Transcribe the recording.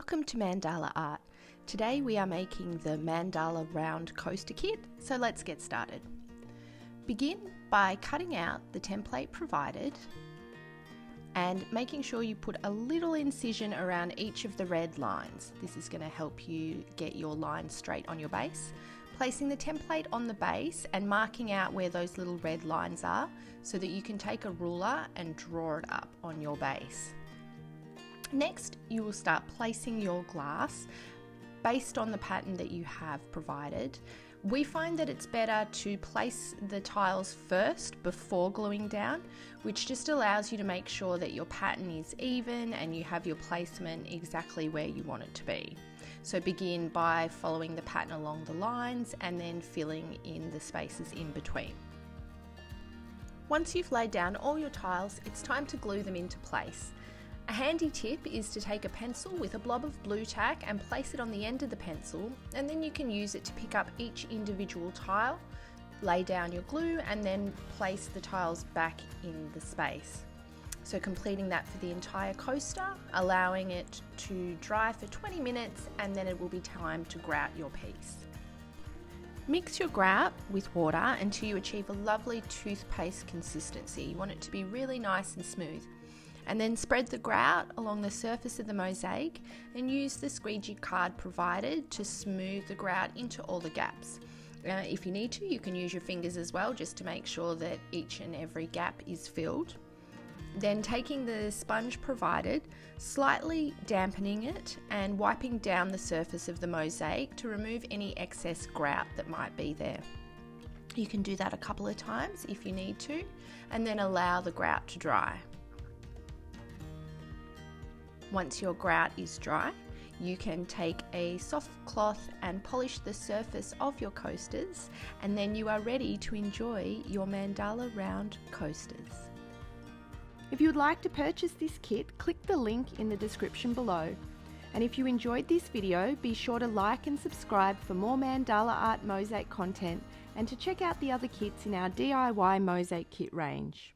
Welcome to Mandala Art. Today we are making the Mandala Round Coaster Kit, so let's get started. Begin by cutting out the template provided and making sure you put a little incision around each of the red lines. This is going to help you get your line straight on your base. Placing the template on the base and marking out where those little red lines are so that you can take a ruler and draw it up on your base. Next, you will start placing your glass based on the pattern that you have provided. We find that it's better to place the tiles first before gluing down, which just allows you to make sure that your pattern is even and you have your placement exactly where you want it to be. So begin by following the pattern along the lines and then filling in the spaces in between. Once you've laid down all your tiles, it's time to glue them into place. A handy tip is to take a pencil with a blob of blue tack and place it on the end of the pencil, and then you can use it to pick up each individual tile, lay down your glue and then place the tiles back in the space. So completing that for the entire coaster, allowing it to dry for 20 minutes, and then it will be time to grout your piece. Mix your grout with water until you achieve a lovely toothpaste consistency. You want it to be really nice and smooth. And then spread the grout along the surface of the mosaic and use the squeegee card provided to smooth the grout into all the gaps. If you need to, you can use your fingers as well, just to make sure that each and every gap is filled. Then taking the sponge provided, slightly dampening it and wiping down the surface of the mosaic to remove any excess grout that might be there. You can do that a couple of times if you need to, and then allow the grout to dry. Once your grout is dry, you can take a soft cloth and polish the surface of your coasters, and then you are ready to enjoy your Mandala Round coasters. If you would like to purchase this kit, click the link in the description below. And if you enjoyed this video, be sure to like and subscribe for more Mandala Art mosaic content and to check out the other kits in our DIY mosaic kit range.